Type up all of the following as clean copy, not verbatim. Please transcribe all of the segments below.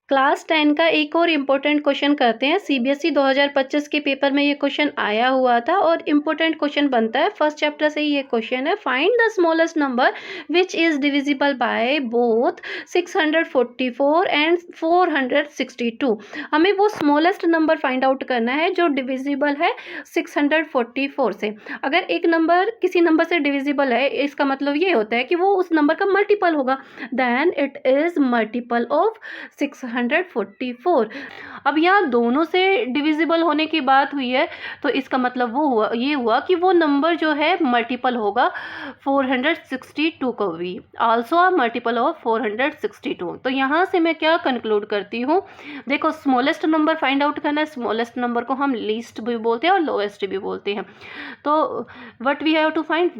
Class 10 का एक और इम्पोर्टेंट क्वेश्चन करते हैं। सीबीएसई 2025 के पेपर में ये क्वेश्चन आया हुआ था और इम्पोर्टेंट क्वेश्चन बनता है। फर्स्ट चैप्टर से ही ये क्वेश्चन है। Find the smallest number which is divisible by both 644 and 462। हमें वो स्मॉलेस्ट नंबर फाइंड आउट करना है जो डिविजिबल है 644 से। अगर एक नंबर किसी नंबर से डिविजिबल है, इसका मतलब ये होता है कि वो उस नंबर का मल्टीपल होगा। Then it is multiple of 644। अब यहाँ दोनों से डिविजिबल होने की बात हुई है, तो इसका मतलब ये हुआ कि वो नंबर जो है मल्टीपल होगा 462 को भी, आल्सो अ मल्टीपल ऑफ 462। तो यहाँ से मैं क्या कंक्लूड करती हूँ, देखो स्मॉलेस्ट नंबर फाइंड आउट करना है। स्मॉलेस्ट नंबर को हम लीस्ट भी बोलते हैं और लोएस्ट भी बोलते हैं। तो what we have to find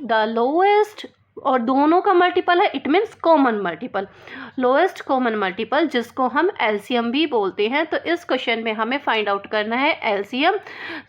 the lowest, और दोनों का मल्टीपल है, it means common multiple, lowest common multiple, जिसको हम एलसीएम भी बोलते हैं। तो इस क्वेश्चन में हमें फाइंड आउट करना है एलसीएम।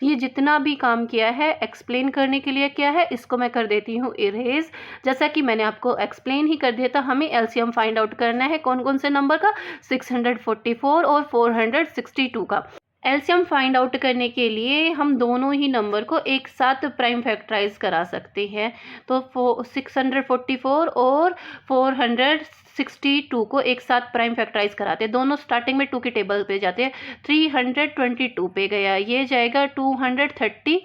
ये जितना भी काम किया है एक्सप्लेन करने के लिए क्या है, इसको मैं कर देती हूँ इरेज। जैसा कि मैंने आपको एक्सप्लेन ही कर दिया था, हमें एलसीएम फाइंड आउट करना है कौन कौन से नंबर का, 644 और 462 का। एलसीएम फाइंड आउट करने के लिए हम दोनों ही नंबर को एक साथ प्राइम फैक्टराइज करा सकते हैं। तो 644 और 462 को एक साथ प्राइम फैक्टराइज कराते हैं। दोनों स्टार्टिंग में 2 की टेबल पे जाते हैं। 322 पे गया, ये जाएगा 231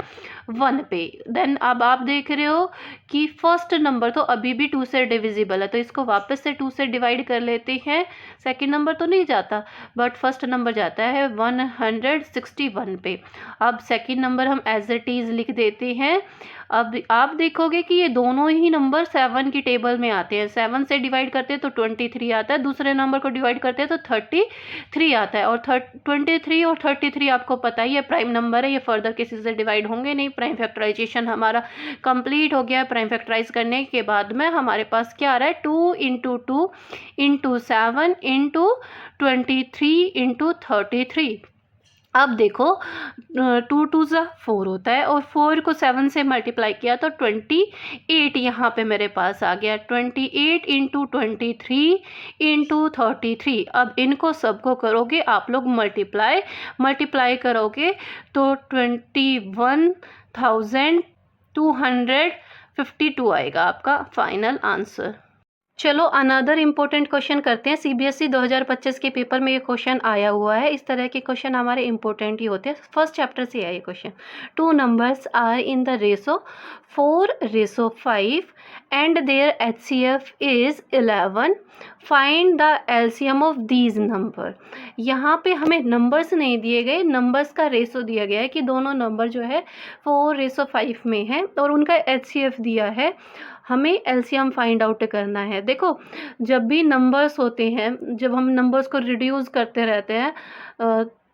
पे। देन अब आप देख रहे हो कि फर्स्ट नंबर तो अभी भी 2 से डिविजिबल है, तो इसको वापस से 2 से डिवाइड कर लेते हैं। सेकेंड नंबर तो नहीं जाता, बट फर्स्ट नंबर जाता है 161 पे। अब सेकेंड नंबर हम एज इट इज़ लिख देते हैं। अब आप देखोगे कि ये दोनों ही नंबर 7 की टेबल में आते हैं। 7 से डिवाइड करते हैं तो 23 आता है, दूसरे नंबर को डिवाइड करते हैं तो 33 आता है। और 23 और 33 आपको पता ही है प्राइम नंबर है, ये फर्दर किसी से डिवाइड होंगे नहीं। प्राइम फैक्टराइजेशन हमारा कंप्लीट हो गया। प्राइम फैक्टराइज करने के बाद में हमारे पास क्या आ रहा है, 2 इंटू 2 इंटू 7 इंटू 23 इंटू 33। अब देखो 2 2 ज़ा 4 होता है और 4 को 7 से मल्टीप्लाई किया तो 28 यहाँ पे मेरे पास आ गया। 28 इंटू 23 इंटू 33। अब इनको सबको करोगे आप लोग मल्टीप्लाई करोगे तो 21,252 आएगा आपका फाइनल आंसर। चलो अनदर इम्पोर्टेंट क्वेश्चन करते हैं। सीबीएसई 2025 के पेपर में ये क्वेश्चन आया हुआ है। इस तरह के क्वेश्चन हमारे इम्पोर्टेंट ही होते हैं। फर्स्ट चैप्टर से है ये question. 2 numbers are in the ratio 4:5 and their HCF is 11। Find the LCM of these number. यहाँ पे हमें नंबर्स नहीं दिए गए, नंबर्स का रेशो दिया गया है कि दोनों नंबर जो है 4:5 में है और उनका एचसीएफ दिया है। हमें एलसीएम फाइंड आउट करना है। देखो जब भी नंबर्स होते हैं, जब हम नंबर्स को रिड्यूस करते रहते हैं,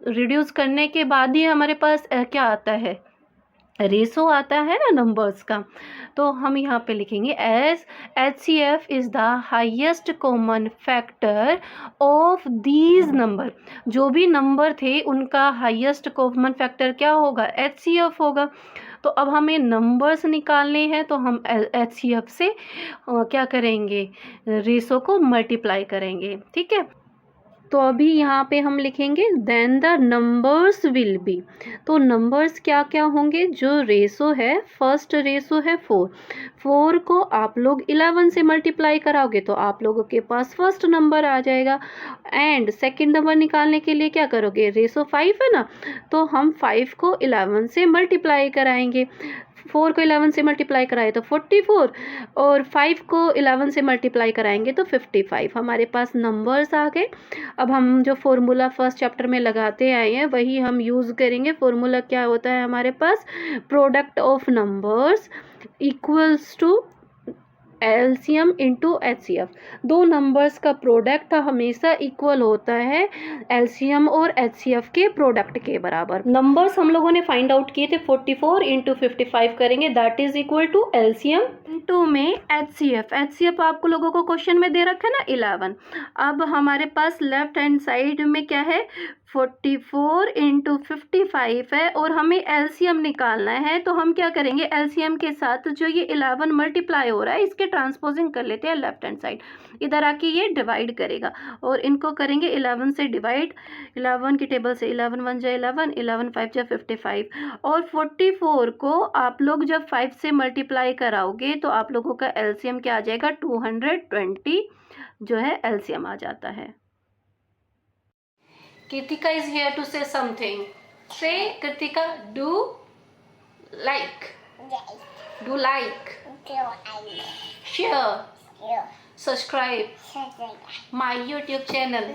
रिड्यूस करने के बाद ही हमारे पास क्या आता है, रेशो आता है ना नंबर्स का। तो हम यहाँ पे लिखेंगे as HCF is the highest common factor of these number. जो भी नंबर थे उनका हाईएस्ट कॉमन फैक्टर क्या होगा, HCF होगा। तो अब हमें नंबर्स निकालने हैं तो हम HCF से क्या करेंगे, रेशो को मल्टीप्लाई करेंगे। ठीक है, तो अभी यहाँ पे हम लिखेंगे then the numbers will be. तो नंबर्स क्या क्या होंगे, जो रेशो है, फर्स्ट रेशो है 4 को आप लोग 11 से मल्टीप्लाई कराओगे तो आप लोगों के पास फर्स्ट नंबर आ जाएगा। एंड सेकंड नंबर निकालने के लिए क्या करोगे, रेशो 5 है ना, तो हम 5 को 11 से मल्टीप्लाई कराएंगे। 4 को 11 से मल्टीप्लाई कराए तो 44 और 5 को 11 से मल्टीप्लाई कराएंगे तो 55। हमारे पास नंबर्स आ गए। अब हम जो फॉर्मूला फर्स्ट चैप्टर में लगाते आए हैं वही हम यूज़ करेंगे। फॉर्मूला क्या होता है हमारे पास, product of numbers equals to LCM into HCF। दो नंबर्स का प्रोडक्ट हमेशा इक्वल होता है एलसीएम और HCF के प्रोडक्ट के बराबर। नंबर्स हम लोगों ने फाइंड आउट किए थे, 44 इंटू 55 करेंगे, that is equal to LCM into में HCF आपको लोगों को क्वेश्चन में दे रखा है ना 11। अब हमारे पास लेफ्ट हैंड साइड में क्या है, 44 इंटू 55 है और हमें एलसीएम निकालना है। तो हम क्या करेंगे, एलसीएम के साथ जो ये 11 मल्टीप्लाई हो रहा है इसके ट्रांसपोजिंग कर लेते हैं लेफ्ट हैंड साइड। इधर आके ये डिवाइड करेगा और इनको करेंगे 11 से डिवाइड। 11 की टेबल से 11 1 जा 11, 11 5 जा 55 और 44 को आप लोग जब 5 से मल्टीप्लाई कराओगे तो आप लोगों का एलसीएम क्या आ जाएगा, 220 जो है एलसीएम आ जाता है। Kritika is here to say something. Say, Kritika, do like. Yes. Do like. Share. Subscribe my YouTube channel.